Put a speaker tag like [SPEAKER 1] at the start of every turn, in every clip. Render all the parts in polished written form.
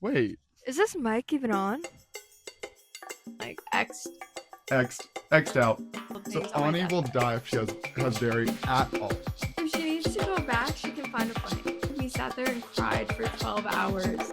[SPEAKER 1] Wait,
[SPEAKER 2] Is this mic even on? Like X
[SPEAKER 1] X'd out. So
[SPEAKER 2] things on my
[SPEAKER 1] Ani
[SPEAKER 2] desk.
[SPEAKER 1] will die if she has dairy at all.
[SPEAKER 2] If she needs to go back, she can find a plane. We sat there and cried for 12 hours.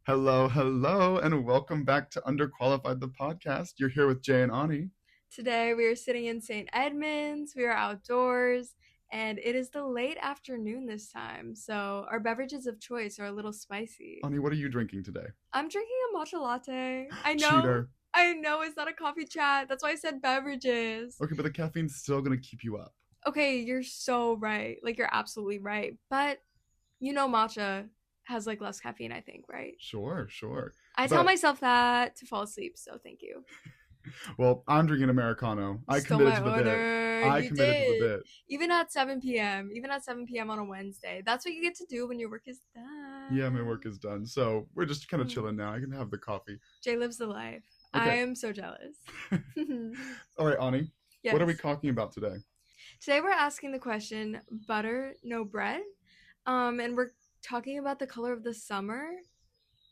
[SPEAKER 1] Hello, and welcome back to Underqualified, the podcast. You're here with Jay and Ani.
[SPEAKER 2] Today we are sitting in St. Edmunds. We are outdoors, and it is the late afternoon this time. So our beverages of choice are a little spicy.
[SPEAKER 1] Ani, what are you drinking today?
[SPEAKER 2] I'm drinking a matcha latte. I know.
[SPEAKER 1] Cheater.
[SPEAKER 2] I know it's not a coffee chat. That's why I said beverages.
[SPEAKER 1] Okay, but the caffeine's still gonna keep you up.
[SPEAKER 2] Okay, you're so right. Like, you're absolutely right. But, you know, matcha has, like, less caffeine, I think, right?
[SPEAKER 1] Sure.
[SPEAKER 2] I tell myself that to fall asleep, so thank you.
[SPEAKER 1] Well, I'm drinking Americano. I committed to the bit. I committed to the bit.
[SPEAKER 2] Even at 7 p.m. on a Wednesday. That's what you get to do when your work is done.
[SPEAKER 1] Yeah, my work is done. So we're just kind of chilling now. I can have the coffee.
[SPEAKER 2] Jay lives the life.
[SPEAKER 1] Okay.
[SPEAKER 2] I am so jealous.
[SPEAKER 1] All right, Ani.
[SPEAKER 2] Yes.
[SPEAKER 1] What are we talking about today?
[SPEAKER 2] Today we're asking the question, butter, no bread? And we're talking about the color of the summer,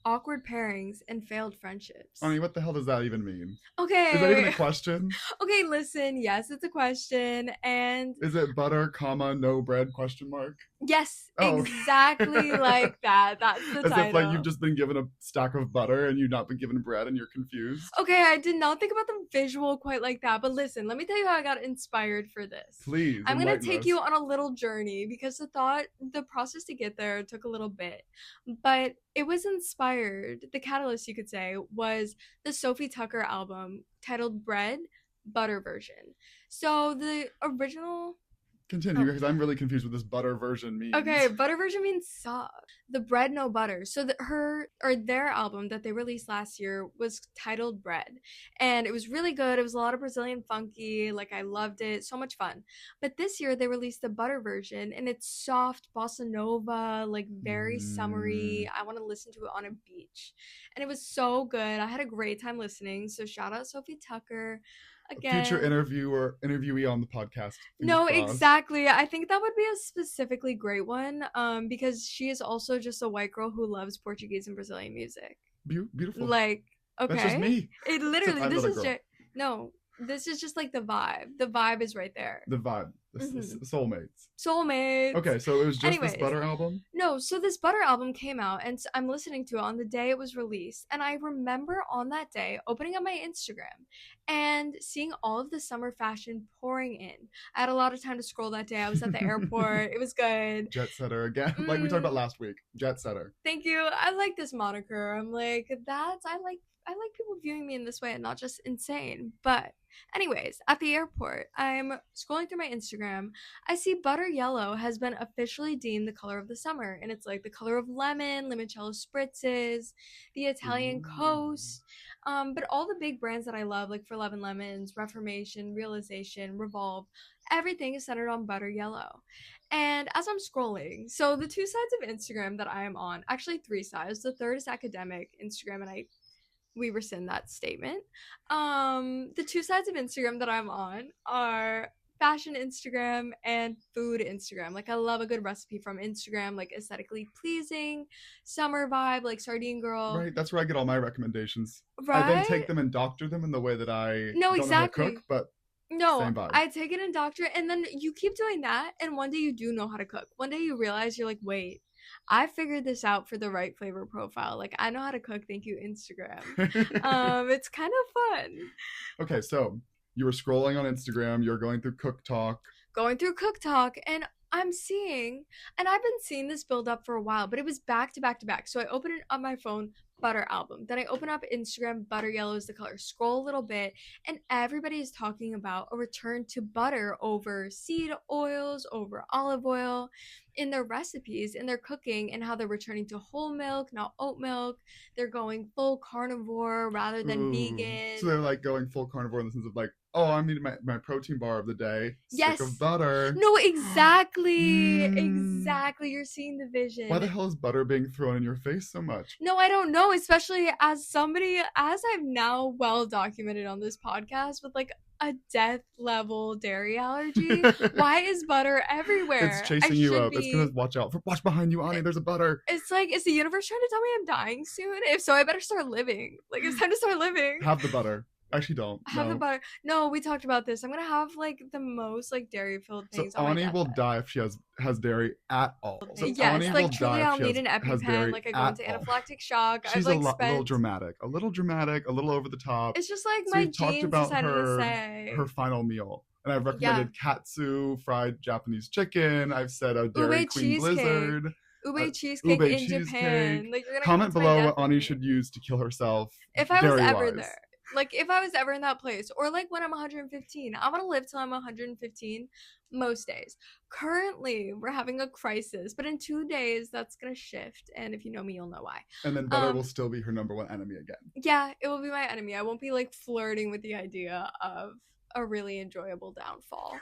[SPEAKER 2] awkward pairings, and failed friendships.
[SPEAKER 1] Ani, what the hell does that even mean?
[SPEAKER 2] Okay.
[SPEAKER 1] Is that even a question?
[SPEAKER 2] Okay, listen. Yes, it's a question. And
[SPEAKER 1] is it butter, comma, no bread, question mark?
[SPEAKER 2] Yes,
[SPEAKER 1] Oh.
[SPEAKER 2] exactly like that. That's the title.
[SPEAKER 1] As if, like, you've just been given a stack of butter and you've not been given bread and you're confused.
[SPEAKER 2] Okay, I did not think about the visual quite like that. But listen, let me tell you how I got inspired for this.
[SPEAKER 1] Please.
[SPEAKER 2] I'm going to take you on a little journey because the process to get there took a little bit. But it was inspired, the catalyst, you could say, was the Sophie Tucker album titled Bread, Butter version. So the original...
[SPEAKER 1] Continue, because I'm really confused what this butter version means.
[SPEAKER 2] Okay, butter version means soft. The bread, no butter. So their album that they released last year was titled Bread. And it was really good. It was a lot of Brazilian funky. Like, I loved it. So much fun. But this year they released the butter version, and it's soft, bossa nova, like very summery. I want to listen to it on a beach. And it was so good. I had a great time listening. So shout out Sophie Tucker. Again.
[SPEAKER 1] Future interviewee on the podcast.
[SPEAKER 2] No, exactly. I think that would be a specifically great one, because she is also just a white girl who loves Portuguese and Brazilian music.
[SPEAKER 1] Beautiful.
[SPEAKER 2] Like, okay.
[SPEAKER 1] That's just me.
[SPEAKER 2] It literally, this is just like the vibe. The vibe is right there.
[SPEAKER 1] The vibe. Soulmates.
[SPEAKER 2] Okay,
[SPEAKER 1] so it was just this butter album?
[SPEAKER 2] No, so this butter album came out, and I'm listening to it on the day it was released. And I remember on that day opening up my Instagram and seeing all of the summer fashion pouring in. I had a lot of time to scroll that day. I was at the airport. It was good.
[SPEAKER 1] Jet setter again. Like we talked about last week. Jet setter.
[SPEAKER 2] Thank you. I like this moniker. I'm like, I like people viewing me in this way and not just insane. But anyways, at the airport, I'm scrolling through my Instagram. I see butter yellow has been officially deemed the color of the summer. And it's like the color of lemon, limoncello spritzes, the Italian coast. But all the big brands that I love, like For Love and Lemons, Reformation, Realization, Revolve, everything is centered on butter yellow. And as I'm scrolling, so the two sides of Instagram that I am on, actually three sides. The third is academic Instagram, and we rescind that statement. The two sides of Instagram that I'm on are fashion Instagram and food Instagram. Like, I love a good recipe from Instagram, like aesthetically pleasing, summer vibe, like Sardine Girl.
[SPEAKER 1] Right, that's where I get all my recommendations.
[SPEAKER 2] Right?
[SPEAKER 1] I then take them and doctor them in the way that I don't know how to cook, but same vibe.
[SPEAKER 2] I take it and doctor it, and then you keep doing that, and one day you do know how to cook. One day you realize, you're like, wait, I figured this out for the right flavor profile. Like, I know how to cook. Thank you, Instagram. It's kind of fun.
[SPEAKER 1] Okay, so you were scrolling on Instagram. You're going through Cook Talk.
[SPEAKER 2] And I'm seeing, and I've been seeing this build up for a while, but it was back to back to back. So I open it on my phone, butter album. Then I open up Instagram, butter yellow is the color. Scroll a little bit, and everybody is talking about a return to butter over seed oils, over olive oil in their recipes, in their cooking, and how they're returning to whole milk, not oat milk. They're going full carnivore rather than vegan.
[SPEAKER 1] So they're like going full carnivore in the sense of like, oh, I'm eating my protein bar of the day.
[SPEAKER 2] Yes.
[SPEAKER 1] Stick of butter.
[SPEAKER 2] No, exactly. Exactly. You're seeing the vision.
[SPEAKER 1] Why the hell is butter being thrown in your face so much?
[SPEAKER 2] No, I don't know. Especially as I've now well documented on this podcast with like a death level dairy allergy. Why is butter
[SPEAKER 1] It's
[SPEAKER 2] everywhere? I
[SPEAKER 1] chasing you
[SPEAKER 2] should
[SPEAKER 1] up. It's gonna
[SPEAKER 2] be.
[SPEAKER 1] watch behind you, Ani. There's a butter.
[SPEAKER 2] It's like, is the universe trying to tell me I'm dying soon? If so, I better start living. Like, it's time to start living.
[SPEAKER 1] Have the butter. Actually, don't.
[SPEAKER 2] Have the
[SPEAKER 1] No.
[SPEAKER 2] butter. No, we talked about this. I'm gonna have like the most like dairy filled
[SPEAKER 1] So
[SPEAKER 2] things on my
[SPEAKER 1] Ani will
[SPEAKER 2] deathbed.
[SPEAKER 1] die if she has dairy at all. So
[SPEAKER 2] Yes,
[SPEAKER 1] Ani will
[SPEAKER 2] like truly,
[SPEAKER 1] die if
[SPEAKER 2] I'll
[SPEAKER 1] she
[SPEAKER 2] need an
[SPEAKER 1] has
[SPEAKER 2] EpiPen.
[SPEAKER 1] dairy
[SPEAKER 2] Like I go
[SPEAKER 1] at
[SPEAKER 2] into
[SPEAKER 1] all.
[SPEAKER 2] anaphylactic shock. I've
[SPEAKER 1] She's
[SPEAKER 2] like
[SPEAKER 1] little
[SPEAKER 2] spent.
[SPEAKER 1] dramatic, a little over the top.
[SPEAKER 2] It's just like
[SPEAKER 1] So
[SPEAKER 2] my
[SPEAKER 1] we've talked
[SPEAKER 2] genes
[SPEAKER 1] about
[SPEAKER 2] decided to
[SPEAKER 1] her
[SPEAKER 2] say.
[SPEAKER 1] final meal, and I've
[SPEAKER 2] Yeah,
[SPEAKER 1] recommended katsu, fried Japanese chicken. I've said a Dairy
[SPEAKER 2] ube
[SPEAKER 1] Queen
[SPEAKER 2] cheesecake.
[SPEAKER 1] Blizzard,
[SPEAKER 2] Ube cheesecake
[SPEAKER 1] ube
[SPEAKER 2] in
[SPEAKER 1] cheesecake.
[SPEAKER 2] Japan. Like you're gonna come
[SPEAKER 1] Comment
[SPEAKER 2] to my
[SPEAKER 1] below what Ani
[SPEAKER 2] deathbed.
[SPEAKER 1] should use to kill herself,
[SPEAKER 2] If I was
[SPEAKER 1] dairy
[SPEAKER 2] ever
[SPEAKER 1] wise.
[SPEAKER 2] there. Like if I was ever in that place, or like when I'm 115, I want to live till I'm 115 most days. Currently, we're having a crisis, but in 2 days that's gonna shift, and if you know me, you'll know why.
[SPEAKER 1] And then butter will still be her number one enemy again.
[SPEAKER 2] Yeah, it will be my enemy. I won't be like flirting with the idea of a really enjoyable downfall.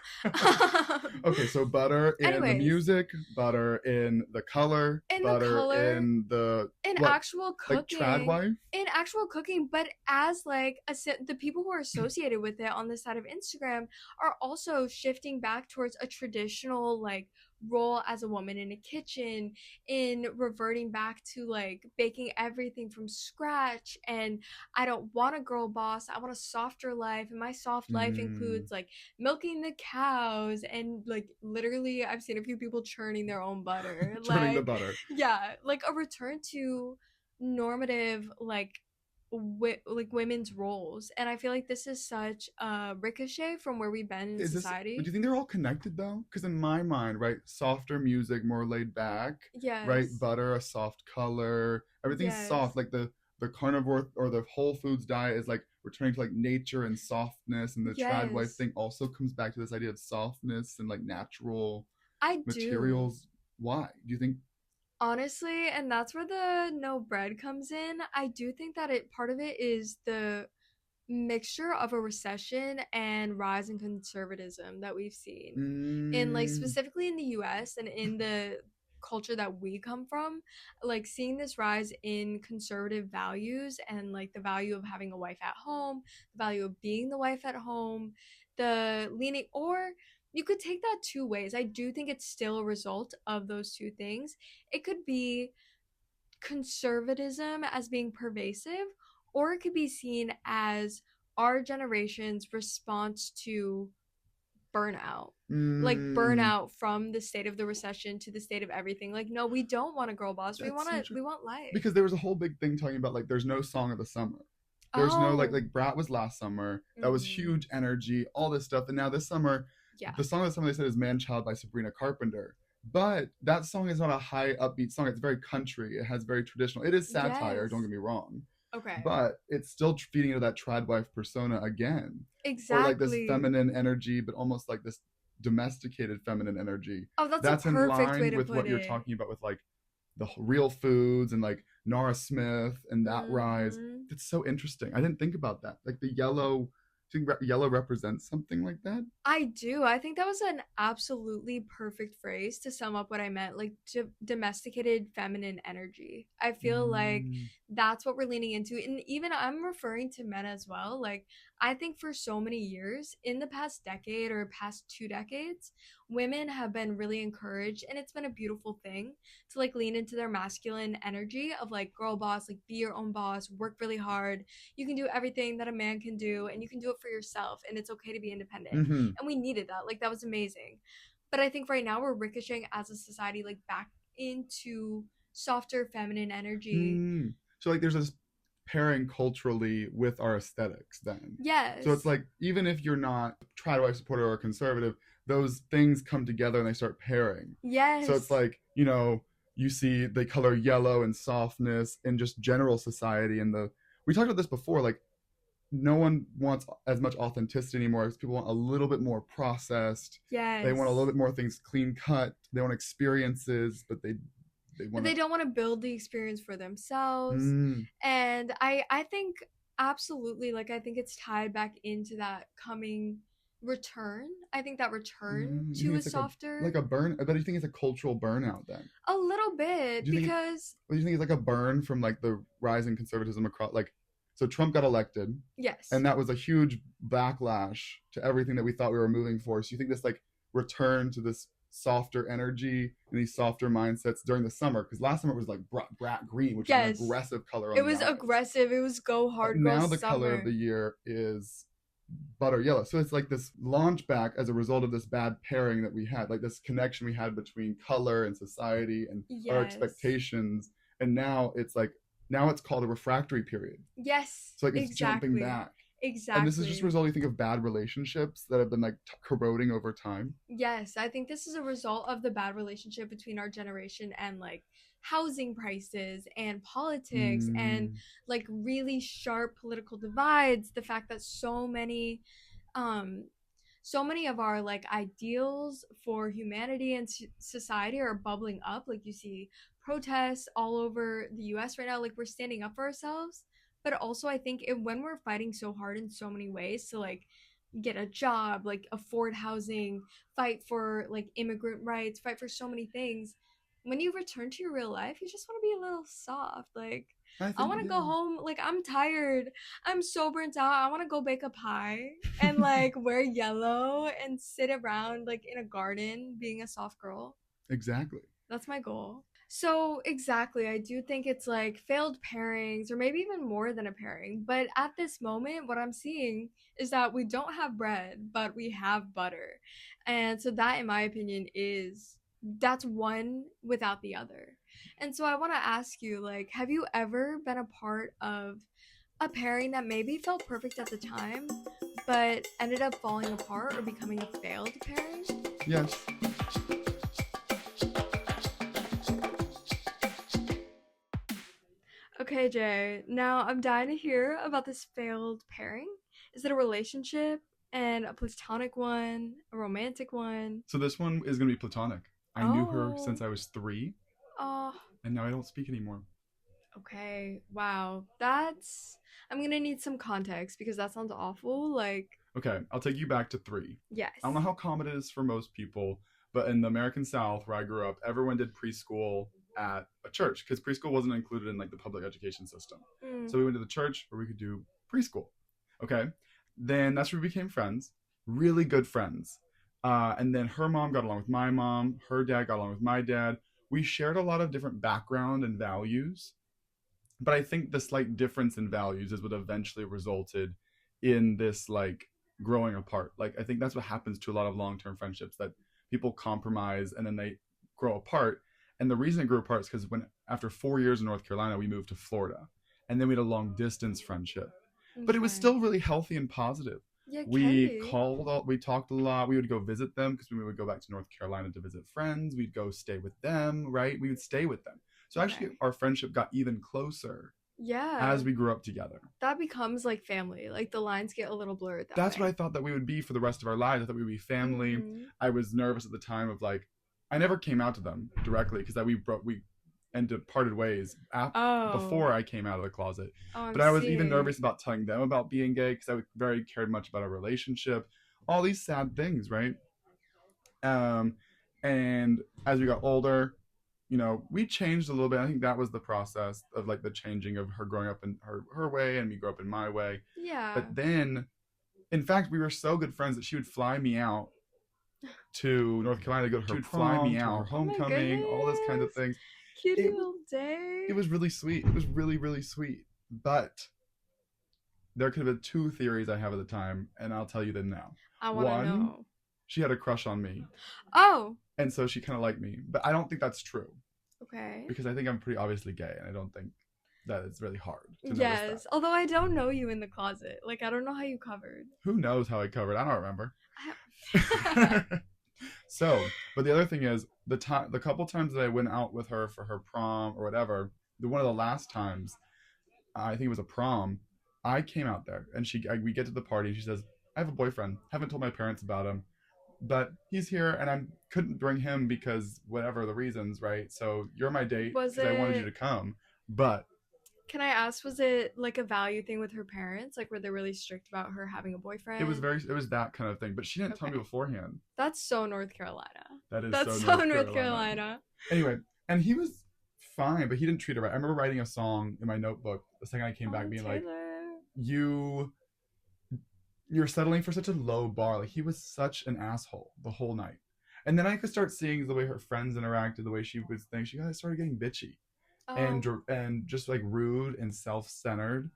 [SPEAKER 1] Okay, so butter in the music, butter in the color, butter in the
[SPEAKER 2] actual cooking,
[SPEAKER 1] like trad wife,
[SPEAKER 2] in actual cooking, but as like the people who are associated with it on this side of Instagram are also shifting back towards a traditional like role as a woman in a kitchen, in reverting back to like baking everything from scratch. And I don't want a girl boss, I want a softer life, and my soft life includes like milking the cows and like literally I've seen a few people churning their own butter.
[SPEAKER 1] churning
[SPEAKER 2] like,
[SPEAKER 1] the butter.
[SPEAKER 2] Yeah, like a return to normative like women's roles. And I feel like this is such a ricochet from where we've been in society.
[SPEAKER 1] Do you think they're all connected though? Because in my mind, right, softer music, more laid back.
[SPEAKER 2] Yes.
[SPEAKER 1] Right, butter, a soft color, everything's soft. Like the carnivore or the whole foods diet is like returning to like nature and softness, and the trad wife thing also comes back to this idea of softness and like natural materials. Why do you think?
[SPEAKER 2] Honestly, and that's where the no bread comes in. I do think that part of it is the mixture of a recession and rise in conservatism that we've seen in like specifically in the US and in the culture that we come from. Like seeing this rise in conservative values and like the value of having a wife at home, the value of being the wife at home, the leaning, or you could take that two ways. I do think it's still a result of those two things. It could be conservatism as being pervasive, or it could be seen as our generation's response to burnout. Like burnout from the state of the recession to the state of everything. Like, no, we don't want a girl boss. We want life.
[SPEAKER 1] Because there was a whole big thing talking about like there's no song of the summer. There's no like Brat was last summer. That was huge energy, all this stuff. And now this summer, the song of the summer they said is Man Child by Sabrina Carpenter. But that song is not a high upbeat song. It's very country. It has very traditional. It is satire, don't get me wrong.
[SPEAKER 2] Okay.
[SPEAKER 1] But it's still feeding into that trad wife persona again.
[SPEAKER 2] Exactly.
[SPEAKER 1] Or like this feminine energy, but almost like this domesticated feminine energy.
[SPEAKER 2] Oh, that's a perfect way to
[SPEAKER 1] with
[SPEAKER 2] put
[SPEAKER 1] what
[SPEAKER 2] it.
[SPEAKER 1] You're talking about with like the real foods and like Nora Smith and that rise. It's so interesting. I didn't think about that. Like the yellow. Do you think yellow represents something like that?
[SPEAKER 2] I do. I think that was an absolutely perfect phrase to sum up what I meant, like domesticated feminine energy. I feel like that's what we're leaning into. And even I'm referring to men as well. Like, I think for so many years, in the past decade or past 2 decades, women have been really encouraged, and it's been a beautiful thing to like lean into their masculine energy of like girl boss, like be your own boss, work really hard. You can do everything that a man can do, and you can do it for yourself, and it's okay to be independent. And we needed that. Like, that was amazing. But I think right now we're ricocheting as a society like back into softer feminine energy.
[SPEAKER 1] So like there's this pairing culturally with our aesthetics then.
[SPEAKER 2] Yes.
[SPEAKER 1] So it's like even if you're not trad wife supporter or conservative, those things come together and they start pairing.
[SPEAKER 2] Yes.
[SPEAKER 1] So it's like, you know, you see the color yellow and softness in just general society, and we talked about this before, like no one wants as much authenticity anymore because people want a little bit more processed.
[SPEAKER 2] Yes.
[SPEAKER 1] They want a little bit more things clean cut. They want experiences, but they
[SPEAKER 2] don't want to build the experience for themselves. And I think absolutely, like, I think it's tied back into that coming return. I think that return to a softer,
[SPEAKER 1] like a burn. But do you think it's a cultural burnout then?
[SPEAKER 2] A little bit, because
[SPEAKER 1] do you think it's like a burn from like the rise in conservatism across, like, So Trump got elected.
[SPEAKER 2] Yes.
[SPEAKER 1] And that was a huge backlash to everything that we thought we were moving for. So you think this like return to this softer energy and these softer mindsets during the summer? Because last summer it was like brat green, which is an aggressive color.
[SPEAKER 2] It was aggressive. It was go hard.
[SPEAKER 1] And now the
[SPEAKER 2] summer.
[SPEAKER 1] color of the year is butter yellow. So it's like this launch back as a result of this bad pairing that we had, like this connection we had between color and society and our expectations. And now it's like, now it's called a refractory period.
[SPEAKER 2] Yes.
[SPEAKER 1] So like it's jumping back.
[SPEAKER 2] Exactly.
[SPEAKER 1] And this is just a result, you think, of bad relationships that have been like corroding over time.
[SPEAKER 2] Yes, I think this is a result of the bad relationship between our generation and like housing prices and politics and like really sharp political divides. The fact that so many of our like ideals for humanity and society are bubbling up. Like you see protests all over the US right now, like we're standing up for ourselves. But also I think when we're fighting so hard in so many ways to like get a job, like afford housing, fight for like immigrant rights, fight for so many things, when you return to your real life, you just want to be a little soft. Like I want to go home, like I'm tired, I'm so burnt out, I want to go bake a pie and like wear yellow and sit around like in a garden being a soft girl.
[SPEAKER 1] Exactly.
[SPEAKER 2] That's my goal. So exactly, I do think it's like failed pairings or maybe even more than a pairing. But at this moment, what I'm seeing is that we don't have bread, but we have butter. And so that, in my opinion, that's one without the other. And so I want to ask you, like, have you ever been a part of a pairing that maybe felt perfect at the time, but ended up falling apart or becoming a failed pairing?
[SPEAKER 1] Yes.
[SPEAKER 2] Okay, Jay. Now I'm dying to hear about this failed pairing. Is it a relationship and a platonic one, a romantic one?
[SPEAKER 1] So this one is going to be platonic. I knew her since I was 3.
[SPEAKER 2] Oh.
[SPEAKER 1] And now I don't speak anymore.
[SPEAKER 2] Okay. Wow. I'm going to need some context because that sounds awful. Like.
[SPEAKER 1] Okay, I'll take you back to 3.
[SPEAKER 2] Yes.
[SPEAKER 1] I don't know how common it is for most people, but in the American South where I grew up, everyone did preschool at a church because preschool wasn't included in like the public education system. So we went to the church where we could do preschool. Okay, then that's where we became friends, really good friends. And then her mom got along with my mom, her dad got along with my dad. We shared a lot of different background and values, but I think the slight difference in values is what eventually resulted in this like growing apart. Like I think that's what happens to a lot of long-term friendships, that people compromise and then they grow apart. And the reason it grew apart is because after 4 years in North Carolina, we moved to Florida. And then we had a long distance friendship. Okay. But it was still really healthy and positive. Yeah, we talked a lot. We would go visit them because we would go back to North Carolina to visit friends. We'd go stay with them, right? We would stay with them. So actually our friendship got even closer. Yeah. As we grew up together.
[SPEAKER 2] That becomes like family. Like the lines get a little blurred.
[SPEAKER 1] That's what I thought that we would be for the rest of our lives. I thought we would be family. I was nervous at the time of like, I never came out to them directly because we parted ways before I came out of the closet. But I was even nervous about telling them about being gay because I very cared much about our relationship. All these sad things, right? And as we got older, you know, we changed a little bit. I think that was the process of like the changing of her growing up in her way and me grow up in my way. Yeah. But then, in fact, we were so good friends that she would fly me out to North Carolina to go to her prom, to her homecoming, all those kinds of things.
[SPEAKER 2] Cute little day.
[SPEAKER 1] It was really sweet. It was really, really sweet. But there could have been 2 theories I have at the time, and I'll tell you them now.
[SPEAKER 2] I want to know.
[SPEAKER 1] She had a crush on me.
[SPEAKER 2] Oh.
[SPEAKER 1] And so she kind of liked me. But I don't think that's true.
[SPEAKER 2] Okay.
[SPEAKER 1] Because I think I'm pretty obviously gay, and I don't think that it's really hard to notice
[SPEAKER 2] that. Although I don't know you in the closet. Like, I don't know how you covered.
[SPEAKER 1] Who knows how I covered? I don't remember. So, but the other thing is, the couple times that I went out with her for her prom or whatever, one of the last times, I think it was a prom, I came out there, and we get to the party, and she says, I have a boyfriend. Haven't told my parents about him, but he's here, and I couldn't bring him because whatever the reasons, right? So you're my date because I wanted you to come, but...
[SPEAKER 2] Can I ask, was it like a value thing with her parents? Like, were they really strict about her having a boyfriend?
[SPEAKER 1] It was that kind of thing, but she didn't tell me beforehand.
[SPEAKER 2] That's so North Carolina.
[SPEAKER 1] That's so North Carolina. Anyway, and he was fine, but he didn't treat her right. I remember writing a song in my notebook the second I came back being
[SPEAKER 2] Taylor.
[SPEAKER 1] Like, you're settling for such a low bar. Like, he was such an asshole the whole night. And then I could start seeing the way her friends interacted, the way she was thinking. She kind of started getting bitchy and just like rude and self-centered.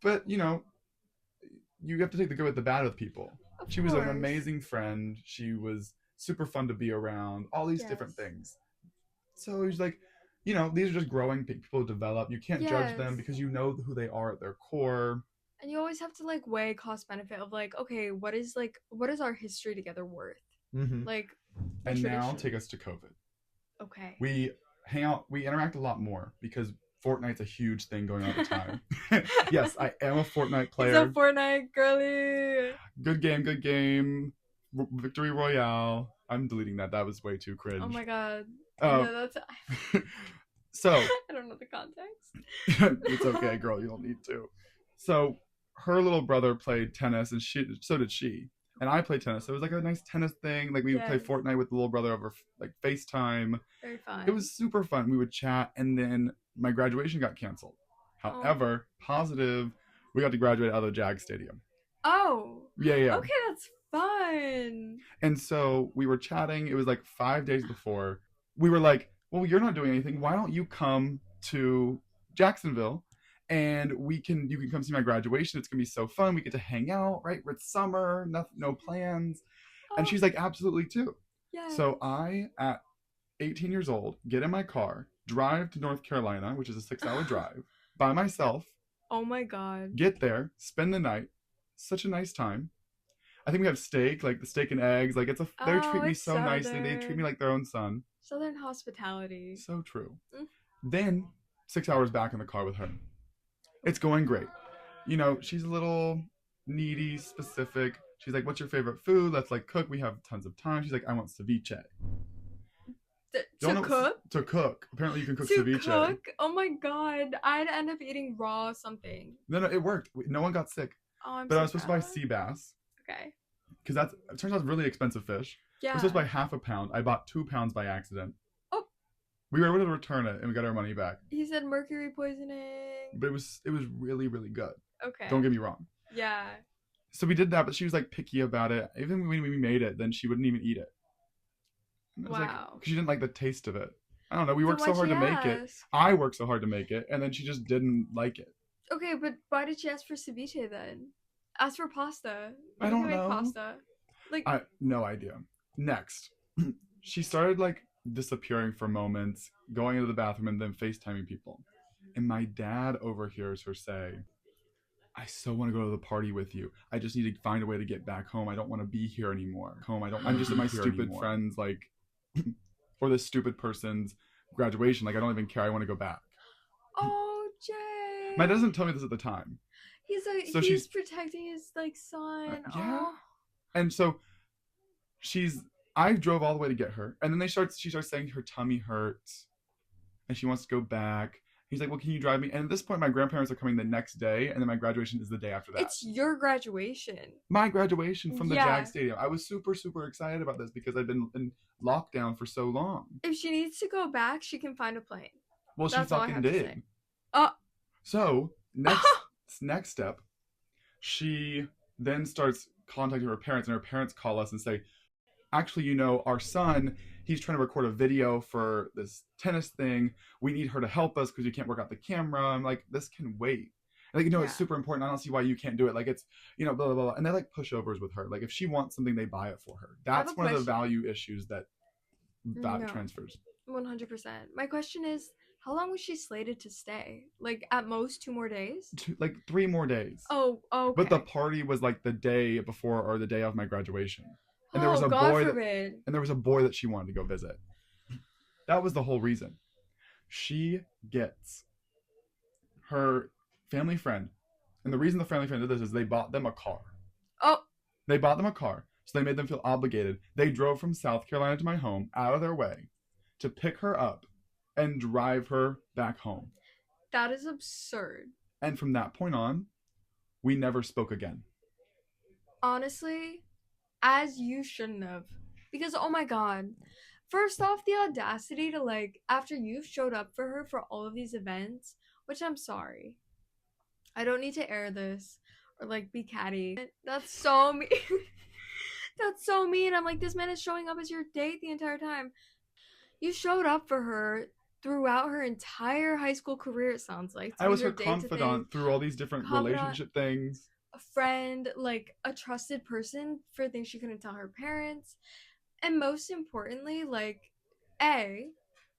[SPEAKER 1] But you have to take the good with the bad with people. She was an amazing friend. She was super fun to be around. All these different things. So he's like, these are just growing people develop. You can't judge them because you know who they are at their core.
[SPEAKER 2] And you always have to like weigh cost benefit of like, okay, what is our history together worth?
[SPEAKER 1] Mm-hmm.
[SPEAKER 2] Like,
[SPEAKER 1] and now take us to COVID.
[SPEAKER 2] Okay.
[SPEAKER 1] We hang out. We interact a lot more because Fortnite's a huge thing going on at the time. Yes, I am a Fortnite player.
[SPEAKER 2] He's a Fortnite girly.
[SPEAKER 1] Good game. Victory Royale. I'm deleting that. That was way too cringe.
[SPEAKER 2] Oh my god. No, that's...
[SPEAKER 1] So.
[SPEAKER 2] I don't know the context.
[SPEAKER 1] It's okay, girl. You don't need to. So, her little brother played tennis, and so did she. And I played tennis. So it was like a nice tennis thing. Like, we would play Fortnite with the little brother over like FaceTime.
[SPEAKER 2] Very fun.
[SPEAKER 1] It was super fun. We would chat, and then my graduation got canceled. However, positive, we got to graduate out of the Jag Stadium.
[SPEAKER 2] Oh.
[SPEAKER 1] Yeah.
[SPEAKER 2] Okay, that's fun.
[SPEAKER 1] And so we were chatting. It was like 5 days before. We were like, well, you're not doing anything. Why don't you come to Jacksonville? And you can come see my graduation. It's going to be so fun. We get to hang out, right? It's summer, no plans. And she's like, absolutely too.
[SPEAKER 2] Yeah.
[SPEAKER 1] So I, at 18 years old, get in my car, drive to North Carolina, which is a 6-hour drive, by myself.
[SPEAKER 2] Oh my god.
[SPEAKER 1] Get there, spend the night. Such a nice time. I think we have steak, like the steak and eggs. Like, they treat me so nicely. They treat me like their own son.
[SPEAKER 2] Southern hospitality.
[SPEAKER 1] So true. Then 6 hours back in the car with her. It's going great. She's a little needy, specific. She's like, what's your favorite food? Let's like cook. We have tons of time. She's like, I want ceviche. To cook. Apparently you can cook ceviche. To cook?
[SPEAKER 2] Oh my god. I'd end up eating raw something.
[SPEAKER 1] No, it worked. No one got sick.
[SPEAKER 2] Oh,
[SPEAKER 1] but I was supposed to buy sea bass.
[SPEAKER 2] Okay.
[SPEAKER 1] Because it turns out it's really expensive fish.
[SPEAKER 2] Yeah.
[SPEAKER 1] I was supposed to buy half a pound. I bought 2 pounds by accident.
[SPEAKER 2] Oh.
[SPEAKER 1] We were able to return it and we got our money back.
[SPEAKER 2] He said mercury poisoning.
[SPEAKER 1] But it was really, really good.
[SPEAKER 2] Okay.
[SPEAKER 1] Don't get me wrong.
[SPEAKER 2] Yeah.
[SPEAKER 1] So we did that, but she was like picky about it. Even when we made it, then she wouldn't even eat it.
[SPEAKER 2] Wow.
[SPEAKER 1] Because she didn't like the taste of it. I don't know. We worked so hard to make it. I worked so hard to make it, and then she just didn't like it.
[SPEAKER 2] Okay, but why did she ask for ceviche then? Ask for pasta.
[SPEAKER 1] I don't know.
[SPEAKER 2] Pasta.
[SPEAKER 1] No idea. Next, she started like disappearing for moments, going into the bathroom, and then FaceTiming people. And my dad overhears her say, I so want to go to the party with you. I just need to find a way to get back home. I don't want to be here anymore. I'm just at my stupid friend's, like, or this stupid person's graduation. Like, I don't even care. I want to go back.
[SPEAKER 2] Oh, Jay.
[SPEAKER 1] My dad doesn't tell me this at the time.
[SPEAKER 2] He's protecting his, like, son.
[SPEAKER 1] Yeah. Oh. And so I drove all the way to get her. And then she starts saying her tummy hurts. And she wants to go back. He's like, well, can you drive me? And at this point, my grandparents are coming the next day, and then my graduation is the day after that.
[SPEAKER 2] It's your graduation.
[SPEAKER 1] My graduation from the Jag Stadium. I was super, super excited about this because I've been in lockdown for so long.
[SPEAKER 2] If she needs to go back, she can find a plane.
[SPEAKER 1] Well, she fucking did. So, next step, she then starts contacting her parents, and her parents call us and say, actually, our son, he's trying to record a video for this tennis thing. We need her to help us because we can't work out the camera. I'm like, this can wait. Like, it's super important. I don't see why you can't do it. Like, it's, blah, blah, blah. And they're like pushovers with her. Like, if she wants something, they buy it for her. That's one of the value issues that transfers.
[SPEAKER 2] 100%. My question is, how long was she slated to stay? Like, at most 2 more days?
[SPEAKER 1] 3 more days.
[SPEAKER 2] Oh, okay.
[SPEAKER 1] But the party was like the day before or the day of my graduation. And there was a boy that she wanted to go visit. That was the whole reason. She gets her family friend. And the reason the family friend did this is they bought them a car.
[SPEAKER 2] Oh.
[SPEAKER 1] They bought them a car. So they made them feel obligated. They drove from South Carolina to my home out of their way to pick her up and drive her back home.
[SPEAKER 2] That is absurd.
[SPEAKER 1] And from that point on, we never spoke again.
[SPEAKER 2] Honestly, as you shouldn't have. Because, oh my god. First off, the audacity to, like, after you've showed up for her for all of these events, which I'm sorry. I don't need to air this or like be catty. That's so mean. That's so mean. I'm like, this man is showing up as your date the entire time. You showed up for her throughout her entire high school career, it sounds like.
[SPEAKER 1] I was her confidant through all these different relationship things.
[SPEAKER 2] A friend, like a trusted person for things she couldn't tell her parents. And most importantly, like, A,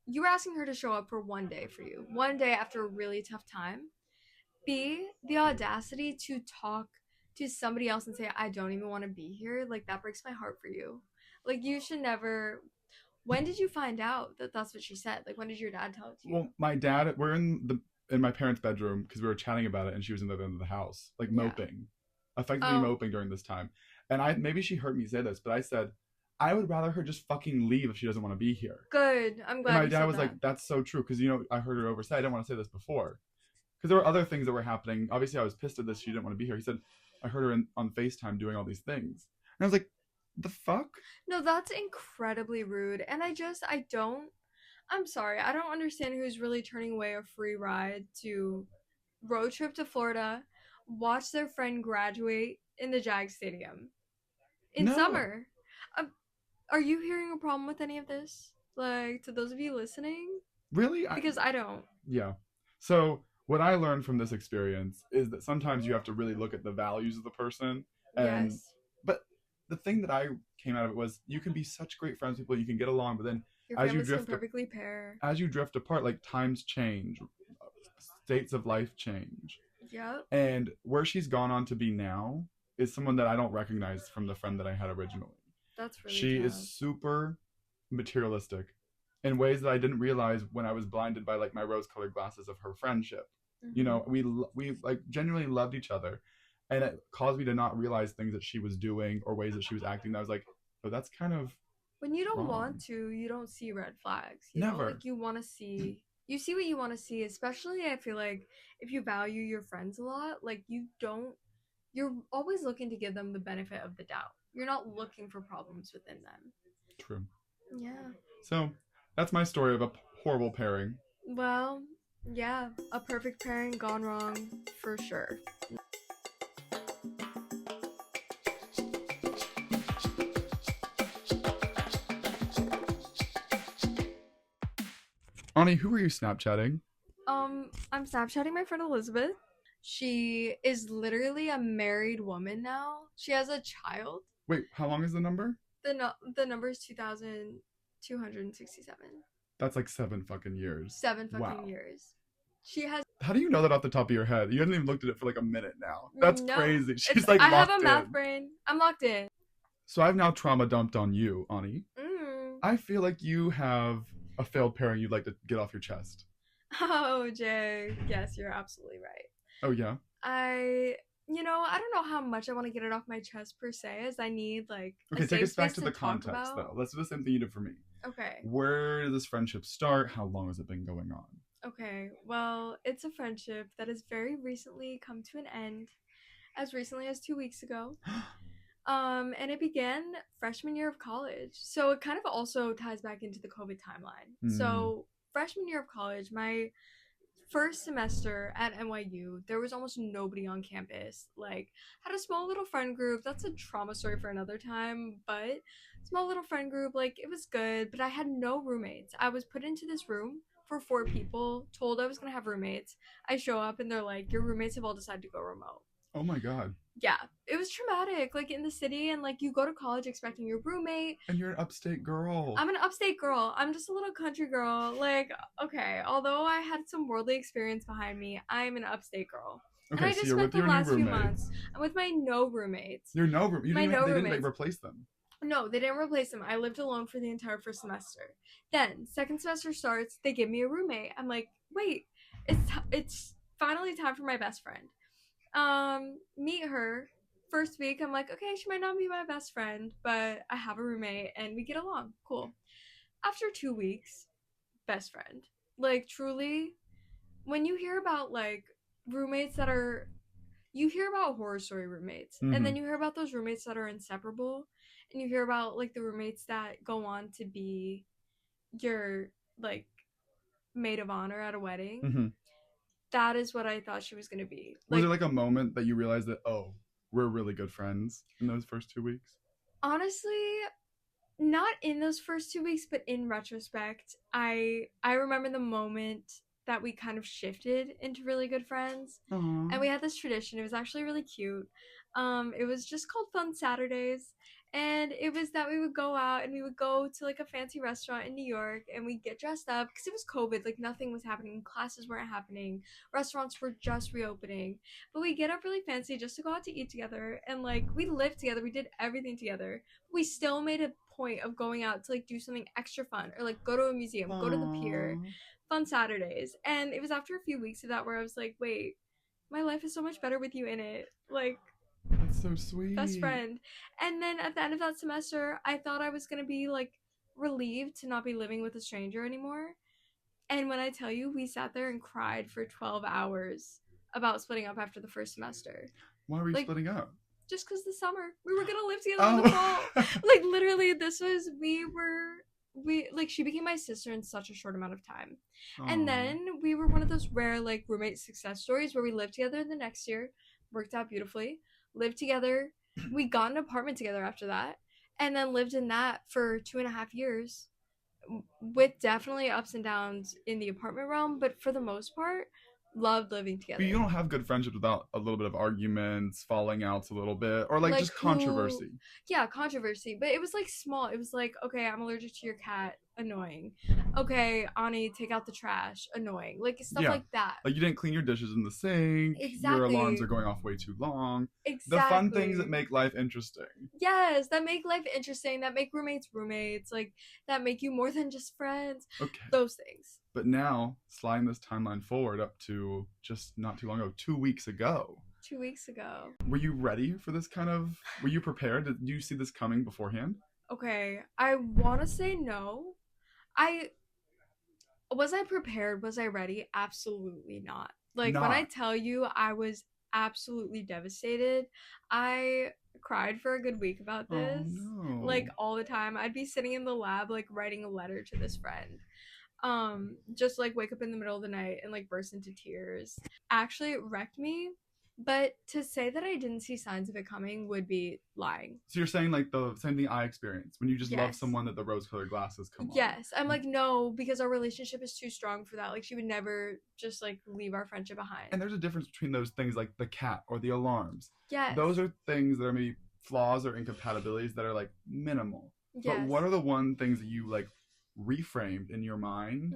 [SPEAKER 2] you were asking her to show up for one day for you, one day after a really tough time. B, the audacity to talk to somebody else and say, I don't even want to be here. Like, that breaks my heart for you. Like, you should never. When did you find out that that's what she said? Like, when did your dad tell it to you?
[SPEAKER 1] Well, my dad, we're in my parents' bedroom because we were chatting about it, and she was in the other end of the house, like moping, effectively moping during this time. And maybe she heard me say this, but I said, I would rather her just fucking leave if she doesn't want to be here.
[SPEAKER 2] Good. I'm glad.
[SPEAKER 1] And my dad was like, that's so true, because I heard her over say, I didn't want to say this before, because there were other things that were happening. Obviously, I was pissed at this. She didn't want to be here. He said, I heard her on FaceTime doing all these things, and I was like, the fuck?
[SPEAKER 2] No, that's incredibly rude. And I'm sorry, I don't understand who's really turning away a free ride to road trip to Florida, watch their friend graduate in the Jag Stadium in summer. Are you hearing a problem with any of this? Like, to those of you listening?
[SPEAKER 1] Really?
[SPEAKER 2] Because I don't.
[SPEAKER 1] Yeah. So what I learned from this experience is that sometimes you have to really look at the values of the person. And, yes. But the thing that I came out of it was, you can be such great friends with people, you can get along, but then as you drift apart, like, times change, states of life change.
[SPEAKER 2] Yep.
[SPEAKER 1] And where she's gone on to be now is someone that I don't recognize from the friend that I had originally.
[SPEAKER 2] That's really
[SPEAKER 1] She is super materialistic in ways that I didn't realize when I was blinded by, like, my rose-colored glasses of her friendship. Mm-hmm. You know, we like genuinely loved each other, and it caused me to not realize things that she was doing or ways that she was acting. I was like, oh, that's kind of
[SPEAKER 2] when you don't
[SPEAKER 1] wrong.
[SPEAKER 2] Want to, you don't see red flags.
[SPEAKER 1] Never.
[SPEAKER 2] Like, you want to see. You see what you want to see, especially I feel like if you value your friends a lot, like, you're always looking to give them the benefit of the doubt. You're not looking for problems within them.
[SPEAKER 1] True.
[SPEAKER 2] Yeah.
[SPEAKER 1] So that's my story of a horrible pairing.
[SPEAKER 2] Well, yeah, a perfect pairing gone wrong for sure.
[SPEAKER 1] Ani, who are you Snapchatting?
[SPEAKER 2] I'm Snapchatting my friend Elizabeth. She is literally a married woman now. She has a child.
[SPEAKER 1] Wait, how long is the number?
[SPEAKER 2] The number is 2,267.
[SPEAKER 1] That's like 7 fucking years.
[SPEAKER 2] 7 fucking years. She has.
[SPEAKER 1] How do you know that off the top of your head? You haven't even looked at it for like a minute now. That's crazy. She's like
[SPEAKER 2] I have a math brain. I'm locked in.
[SPEAKER 1] So I've now trauma dumped on you, Ani. I feel like you have a failed pairing you'd like to get off your chest.
[SPEAKER 2] Oh, Jay. Yes, you're absolutely right.
[SPEAKER 1] Oh, yeah?
[SPEAKER 2] I don't know how much I want to get it off my chest per se, as I need, like,
[SPEAKER 1] okay, take us back to the context, though. Let's do the same thing you did for me.
[SPEAKER 2] Okay.
[SPEAKER 1] Where did this friendship start? How long has it been going on?
[SPEAKER 2] Okay, well, it's a friendship that has very recently come to an end, as recently as 2 weeks ago. And it began freshman year of college. So it kind of also ties back into the COVID timeline. So freshman year of college, my first semester at NYU, there was almost nobody on campus. Like, had a small little friend group. That's a trauma story for another time, but small little friend group, like, it was good, but I had no roommates. I was put into this room for 4 people, told I was gonna have roommates. I show up and they're like, your roommates have all decided to go remote.
[SPEAKER 1] Oh my god.
[SPEAKER 2] Yeah, it was traumatic, like, in the city, and, like, you go to college expecting your roommate.
[SPEAKER 1] And you're an upstate girl.
[SPEAKER 2] I'm an upstate girl. I'm just a little country girl. Like, okay, although I had some worldly experience behind me, I'm an upstate girl.
[SPEAKER 1] Okay,
[SPEAKER 2] and I just spent the last few months. I'm with my no roommates.
[SPEAKER 1] Your no roommates? They didn't replace them?
[SPEAKER 2] No, they didn't replace them. I lived alone for the entire first semester. Then, second semester starts, they give me a roommate. I'm like, wait, it's finally time for my best friend. Meet her. First week, I'm like, okay, she might not be my best friend, but I have a roommate and we get along. Cool. After 2 weeks, best friend. Like, truly, when you hear about, like, roommates that are, you hear about horror story roommates, and then you hear about those roommates that are inseparable, and you hear about, like, the roommates that go on to be your, like, maid of honor at a wedding. that is what I thought she was going to be.
[SPEAKER 1] Was there like a moment that you realized that, oh, we're really good friends in those first 2 weeks?
[SPEAKER 2] Honestly, not in those first 2 weeks, but in retrospect, I remember the moment that we kind of shifted into really good friends.
[SPEAKER 1] Aww.
[SPEAKER 2] And we had this tradition. It was actually really cute. It was just called Fun Saturdays. And it was that we would go out and we would go to like a fancy restaurant in New York and we'd get dressed up because it was COVID, like nothing was happening, classes weren't happening, restaurants were just reopening. But we get up really fancy just to go out to eat together, and like we lived together, we did everything together. We still made a point of going out to like do something extra fun or like go to a museum, go to the pier, Fun Saturdays. And it was after a few weeks of that where I was like, wait, my life is so much better with you in it. Like,
[SPEAKER 1] that's so sweet.
[SPEAKER 2] Best friend. And then at the end of that semester, I thought I was going to be like relieved to not be living with a stranger anymore. And when I tell you, we sat there and cried for 12 hours about splitting up after the first semester.
[SPEAKER 1] Why were you splitting up?
[SPEAKER 2] Just because the summer. We were going to live together in the fall. Like, literally, she became my sister in such a short amount of time. Aww. And then we were one of those rare, like, roommate success stories where we lived together the next year. Worked out beautifully. Lived together. We got an apartment together after that. And then lived in that for 2.5 years. With definitely ups and downs in the apartment realm. But for the most part, loved living together.
[SPEAKER 1] But you don't have good friendships without a little bit of arguments, falling outs a little bit, or like just controversy.
[SPEAKER 2] Yeah, controversy. But it was like small. It was like, okay, I'm allergic to your cat. Annoying. Okay, Ani, take out the trash. Annoying. Like stuff like that.
[SPEAKER 1] Like you didn't clean your dishes in the sink.
[SPEAKER 2] Exactly.
[SPEAKER 1] Your alarms are going off way too long.
[SPEAKER 2] Exactly.
[SPEAKER 1] The fun things that make life interesting.
[SPEAKER 2] Yes, that make life interesting. That make roommates. Like that make you more than just friends.
[SPEAKER 1] Okay.
[SPEAKER 2] Those things.
[SPEAKER 1] But now, sliding this timeline forward up to just not too long ago, 2 weeks ago.
[SPEAKER 2] 2 weeks ago.
[SPEAKER 1] Were you ready for this kind of... Were you prepared? Did you see this coming beforehand?
[SPEAKER 2] Okay, I want to say no. Was I prepared? Was I ready? Absolutely not. Like, when I tell you I was absolutely devastated, I cried for a good week about this.
[SPEAKER 1] Oh, no.
[SPEAKER 2] Like, all the time. I'd be sitting in the lab, like, writing a letter to this friend. Just like wake up in the middle of the night and like burst into tears. Actually, it wrecked me. But to say that I didn't see signs of it coming would be lying.
[SPEAKER 1] So you're saying like the same thing I experienced when you just love someone, that the rose-colored glasses come on.
[SPEAKER 2] Yes. I'm like, no, because our relationship is too strong for that. Like she would never just like leave our friendship behind.
[SPEAKER 1] And there's a difference between those things like the cat or the alarms.
[SPEAKER 2] Yes.
[SPEAKER 1] Those are things that are maybe flaws or incompatibilities that are like minimal. Yes. But what are the one things that you like reframed in your mind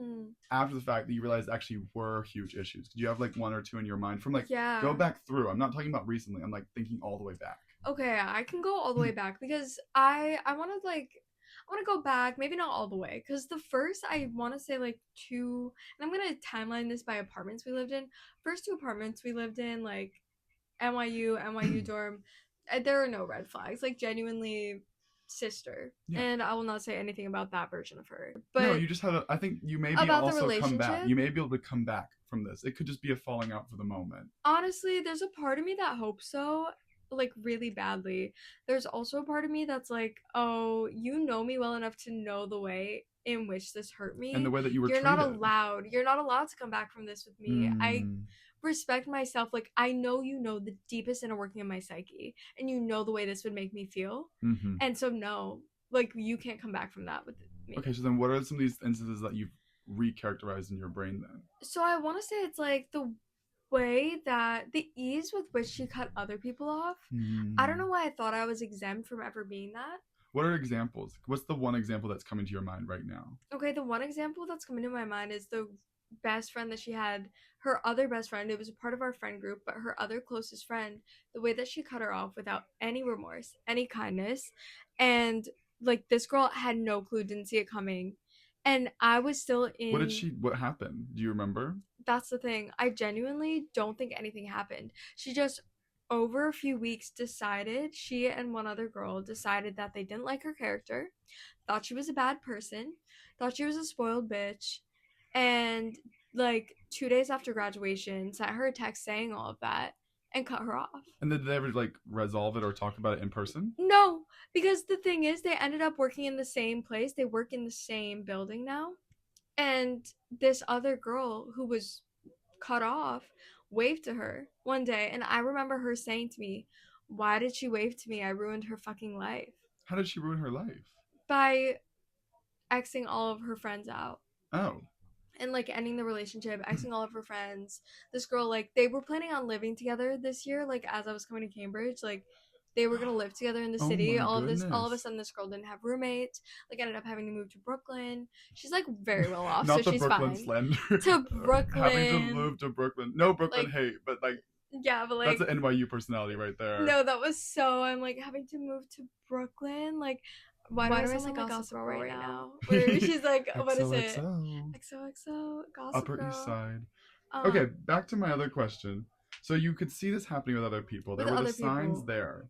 [SPEAKER 1] after the fact that you realized actually were huge issues? Did you have like one or two in your mind from like go back through? I'm not talking about recently. I'm like thinking all the way back.
[SPEAKER 2] Okay, I can go all the way back because I want to go back, maybe not all the way, because the first I want to say like 2, and I'm gonna timeline this by apartments we lived in. First 2 apartments we lived in, like NYU dorm, there are no red flags. Like genuinely sister, and I will not say anything about that version of her. But
[SPEAKER 1] no, you just had I think you may be also come back. You may be able to come back from this. It could just be a falling out for the moment.
[SPEAKER 2] Honestly, there's a part of me that hopes so, like really badly. There's also a part of me that's like, oh, you know me well enough to know the way in which this hurt me,
[SPEAKER 1] and the way that you were
[SPEAKER 2] treated. You're not allowed to come back from this with me. I respect myself. Like I know you know the deepest inner working of my psyche, and you know the way this would make me feel, and so no, like you can't come back from that with me.
[SPEAKER 1] Okay, so then what are some of these instances that you've recharacterized in your brain then?
[SPEAKER 2] So I want to say it's like the way that the ease with which she cut other people off. I don't know why I thought I was exempt from ever being that.
[SPEAKER 1] What are examples? What's the one example that's coming to your mind right now?
[SPEAKER 2] Okay, the one example that's coming to my mind is the best friend that she had, her other best friend. It was a part of our friend group, but her other closest friend, the way that she cut her off without any remorse, any kindness, and like this girl had no clue, didn't see it coming, and I was still in.
[SPEAKER 1] What happened? Do you remember?
[SPEAKER 2] That's the thing. I genuinely don't think anything happened. She just, over a few weeks, she and one other girl decided that they didn't like her character, thought she was a bad person, thought she was a spoiled bitch, and like 2 days after graduation sent her a text saying all of that and cut her off.
[SPEAKER 1] And did they ever like resolve it or talk about it in person?
[SPEAKER 2] No, because the thing is they ended up working in the same place. They work in the same building now, and this other girl who was cut off, waved to her one day, and I remember her saying to me, "Why did she wave to me? I ruined her fucking life."
[SPEAKER 1] How did she ruin her life?
[SPEAKER 2] By Xing all of her friends out.
[SPEAKER 1] Oh.
[SPEAKER 2] And like ending the relationship, Xing all of her friends. This girl, like, they were planning on living together this year, like as I was coming to Cambridge, like they were gonna live together in the city.
[SPEAKER 1] Oh my goodness.
[SPEAKER 2] All of a sudden this girl didn't have roommates, like ended up having to move to Brooklyn. She's like very well off,
[SPEAKER 1] Not
[SPEAKER 2] so
[SPEAKER 1] the
[SPEAKER 2] she's
[SPEAKER 1] Brooklyn
[SPEAKER 2] fine.
[SPEAKER 1] slander.
[SPEAKER 2] To Brooklyn.
[SPEAKER 1] Having to move to Brooklyn. No Brooklyn
[SPEAKER 2] like,
[SPEAKER 1] hate, but like,
[SPEAKER 2] yeah, but like,
[SPEAKER 1] that's an NYU personality right there.
[SPEAKER 2] No, that was so, I'm like having to move to Brooklyn, like why do I sound like Gossip Girl right now? Where she's like, what is it? XOXO, Gossip
[SPEAKER 1] Upper
[SPEAKER 2] Girl.
[SPEAKER 1] East Side. Okay, back to my other question. So you could see this happening with other people. There were the signs there.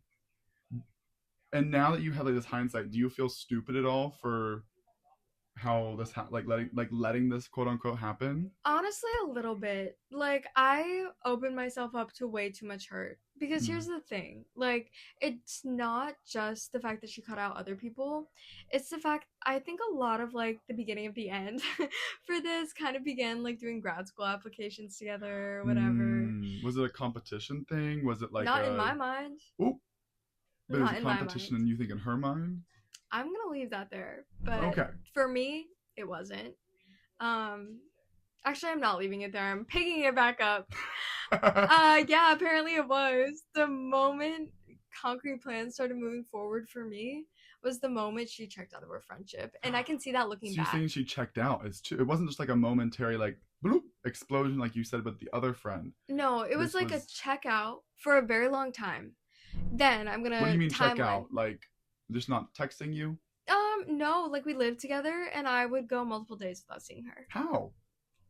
[SPEAKER 1] And now that you have like this hindsight, do you feel stupid at all for how this letting this quote unquote happen?
[SPEAKER 2] Honestly, a little bit. Like, I opened myself up to way too much hurt. Because here's the thing, like, it's not just the fact that she cut out other people. It's the fact, I think a lot of like the beginning of the end for this kind of began like doing grad school applications together, whatever.
[SPEAKER 1] Was it a competition thing? Was it like
[SPEAKER 2] not in my mind?
[SPEAKER 1] Oop. But it was a competition, and you think in her mind?
[SPEAKER 2] I'm gonna leave that there. But
[SPEAKER 1] okay.
[SPEAKER 2] For me, it wasn't. Actually, I'm not leaving it there. I'm picking it back up. Yeah, apparently it was. The moment concrete plans started moving forward for me was the moment she checked out of our friendship. And I can see that looking back.
[SPEAKER 1] You're saying she checked out. It wasn't just like a momentary like bloop explosion like you said with the other friend.
[SPEAKER 2] No, it was like a checkout for a very long time. Then I'm gonna.
[SPEAKER 1] What do you mean check out? Like just not texting you?
[SPEAKER 2] No, like we lived together and I would go multiple days without seeing her.
[SPEAKER 1] How?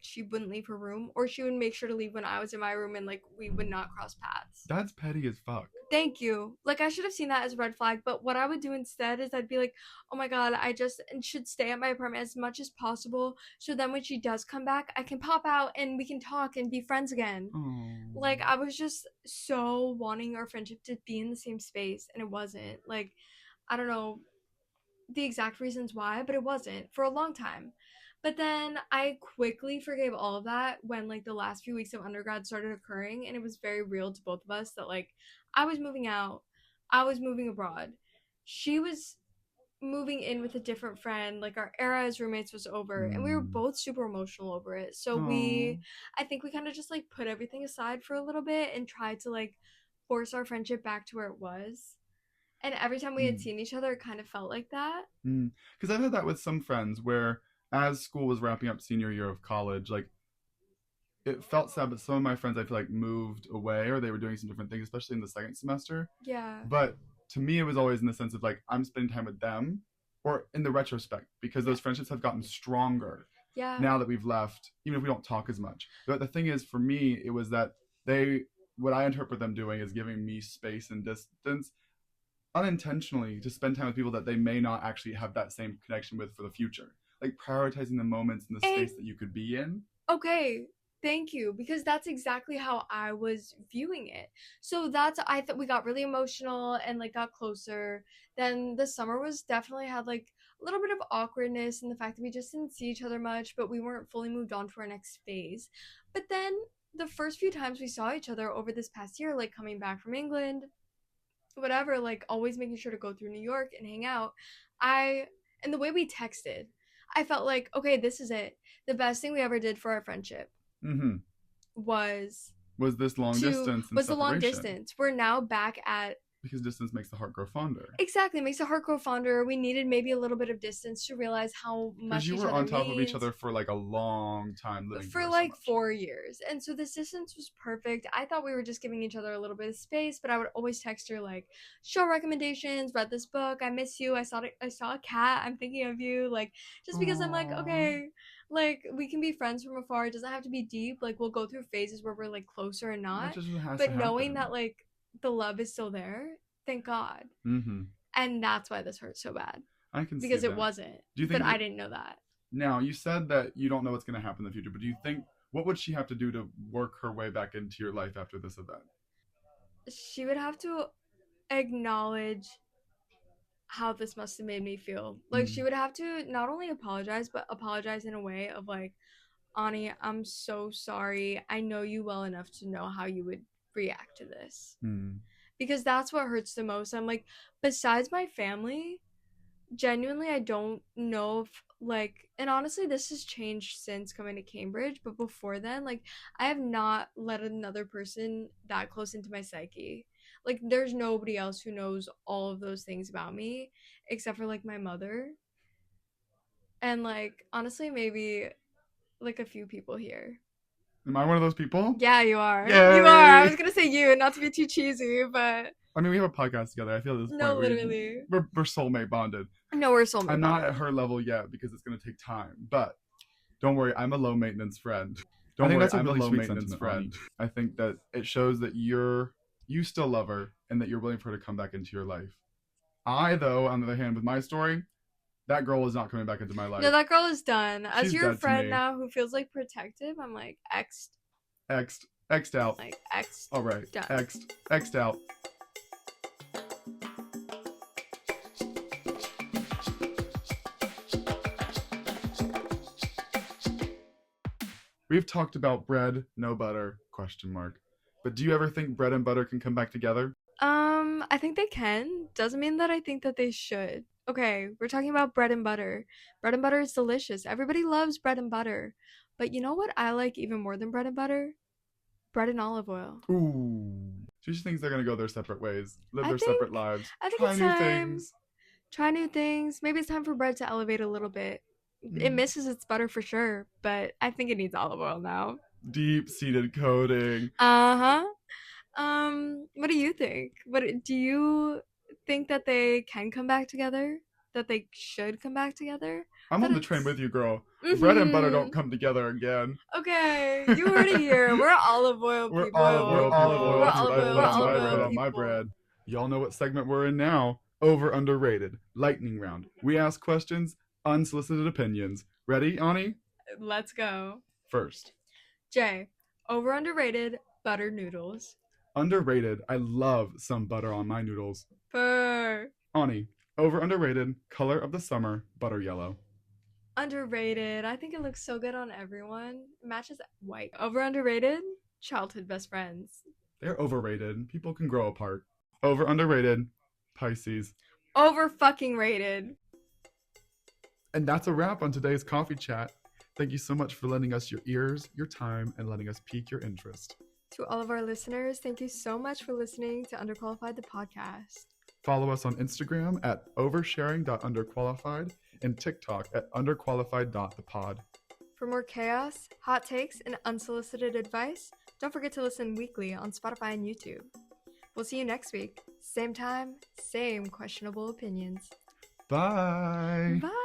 [SPEAKER 2] She wouldn't leave her room, or she would make sure to leave when I was in my room, and like we would not cross paths.
[SPEAKER 1] That's petty as fuck.
[SPEAKER 2] Thank you. Like, I should have seen that as a red flag, but what I would do instead is I'd be like, oh my god, I just should stay at my apartment as much as possible, so then when she does come back, I can pop out and we can talk and be friends again.
[SPEAKER 1] Aww.
[SPEAKER 2] Like, I was just so wanting our friendship to be in the same space, and it wasn't. Like, I don't know the exact reasons why, but it wasn't for a long time. But then I quickly forgave all of that when like the last few weeks of undergrad started occurring, and it was very real to both of us that like I was moving out, I was moving abroad, she was moving in with a different friend, like our era as roommates was over, and we were both super emotional over it. So I think we kind of just like put everything aside for a little bit and tried to like force our friendship back to where it was. And every time we had seen each other, it kind of felt like that.
[SPEAKER 1] Because I've had that with some friends where as school was wrapping up senior year of college, like it felt sad, but some of my friends I feel like moved away or they were doing some different things, especially in the second semester.
[SPEAKER 2] Yeah.
[SPEAKER 1] But to me, it was always in the sense of like I'm spending time with them, or in the retrospect, because those friendships have gotten stronger.
[SPEAKER 2] Yeah.
[SPEAKER 1] Now that we've left, even if we don't talk as much. But the thing is, for me, it was that what I interpret them doing is giving me space and distance unintentionally to spend time with people that they may not actually have that same connection with for the future. Like prioritizing the moments in the space that you could be in.
[SPEAKER 2] Okay, thank you, because that's exactly how I was viewing it. So I thought we got really emotional and like got closer. Then the summer was definitely had like a little bit of awkwardness in the fact that we just didn't see each other much, but we weren't fully moved on to our next phase. But then the first few times we saw each other over this past year, like coming back from England, whatever, like always making sure to go through New York and hang out, and the way we texted, I felt like, okay, this is it. The best thing we ever did for our friendship was
[SPEAKER 1] this long distance.
[SPEAKER 2] Was the long distance. We're now back at.
[SPEAKER 1] Because distance makes the heart grow fonder.
[SPEAKER 2] Exactly, it makes the heart grow fonder. We needed maybe a little bit of distance to realize how much each other means. Because you were on top of each
[SPEAKER 1] other for like a long time, living
[SPEAKER 2] for like 4 years, and so this distance was perfect. I thought we were just giving each other a little bit of space, but I would always text her like show recommendations, read this book, I miss you, I saw a cat, I'm thinking of you, like just because I'm like, okay, like we can be friends from afar. It doesn't have to be deep. Like we'll go through phases where we're like closer and not, but knowing that like the love is still there, thank God. And that's why this hurts so bad.
[SPEAKER 1] I can see
[SPEAKER 2] because
[SPEAKER 1] that.
[SPEAKER 2] It wasn't.
[SPEAKER 1] Do you think
[SPEAKER 2] but I didn't know that.
[SPEAKER 1] Now, you said that you don't know what's going to happen in the future, but do you think, what would she have to do to work her way back into your life after this event?
[SPEAKER 2] She would have to acknowledge how this must have made me feel. Like she would have to not only apologize, but apologize in a way of like, Ani, I'm so sorry. I know you well enough to know how you would react to this. Because that's what hurts the most. I'm like, besides my family, genuinely, I don't know if, like, and honestly, this has changed since coming to Cambridge, but before then, like, I have not let another person that close into my psyche. Like, there's nobody else who knows all of those things about me except for, like, my mother. And, like, honestly, maybe, like, a few people here.
[SPEAKER 1] Am I one of those people?
[SPEAKER 2] Yeah, you are.
[SPEAKER 1] Yay!
[SPEAKER 2] You are. I was gonna say you, not to be too cheesy, but
[SPEAKER 1] I mean, we have a podcast together. I feel at this point
[SPEAKER 2] literally,
[SPEAKER 1] we're soulmate bonded.
[SPEAKER 2] No, we're soulmate.
[SPEAKER 1] I'm not at her level yet because it's gonna take time. But don't worry, I'm a low maintenance friend. I think that's a really sweet sentiment, friend. I think that it shows that you still love her and that you're willing for her to come back into your life. I, though, on the other hand, with my story, that girl is not coming back into my life.
[SPEAKER 2] No, that girl is done. As
[SPEAKER 1] She's
[SPEAKER 2] your
[SPEAKER 1] dead
[SPEAKER 2] friend now who feels like protective, I'm like,
[SPEAKER 1] X'd out.
[SPEAKER 2] Like, X'd.
[SPEAKER 1] All right.
[SPEAKER 2] Done.
[SPEAKER 1] X'd out. We've talked about bread, no butter, ? But do you ever think bread and butter can come back together?
[SPEAKER 2] I think they can. Doesn't mean that I think that they should. Okay, we're talking about bread and butter. Bread and butter is delicious. Everybody loves bread and butter. But you know what I like even more than bread and butter? Bread and olive oil.
[SPEAKER 1] Ooh. She just thinks they're going to go their separate ways, live their separate lives.
[SPEAKER 2] I think
[SPEAKER 1] try
[SPEAKER 2] it's
[SPEAKER 1] new
[SPEAKER 2] time.
[SPEAKER 1] things.
[SPEAKER 2] Try new things. Maybe it's time for bread to elevate a little bit. It misses its butter for sure, but I think it needs olive oil now.
[SPEAKER 1] Deep-seated coding.
[SPEAKER 2] Uh-huh. What do you think? Do you think that they can come back together? That they should come back together?
[SPEAKER 1] I'm on the train with you, girl. Bread and butter don't come together again.
[SPEAKER 2] Okay, you heard it here. We're olive oil people.
[SPEAKER 1] We're olive oil.
[SPEAKER 2] We're olive oil
[SPEAKER 1] on my bread. Y'all know what segment we're in now. Over underrated. Lightning round. We ask questions, unsolicited opinions. Ready, Ani?
[SPEAKER 2] Let's go.
[SPEAKER 1] First.
[SPEAKER 2] Jay, over underrated butter noodles.
[SPEAKER 1] Underrated. I love some butter on my noodles.
[SPEAKER 2] Purr.
[SPEAKER 1] Ani, over underrated. Color of the summer, butter yellow.
[SPEAKER 2] Underrated. I think it looks so good on everyone. It matches white. Over underrated. Childhood best friends.
[SPEAKER 1] They're overrated. People can grow apart. Over underrated. Pisces.
[SPEAKER 2] Over fucking rated.
[SPEAKER 1] And that's a wrap on today's coffee chat. Thank you so much for lending us your ears, your time, and letting us pique your interest.
[SPEAKER 2] To all of our listeners, thank you so much for listening to Underqualified the podcast.
[SPEAKER 1] Follow us on Instagram at oversharing.underqualified and TikTok at underqualified.thepod.
[SPEAKER 2] For more chaos, hot takes, and unsolicited advice, don't forget to listen weekly on Spotify and YouTube. We'll see you next week. Same time, same questionable opinions.
[SPEAKER 1] Bye.
[SPEAKER 2] Bye.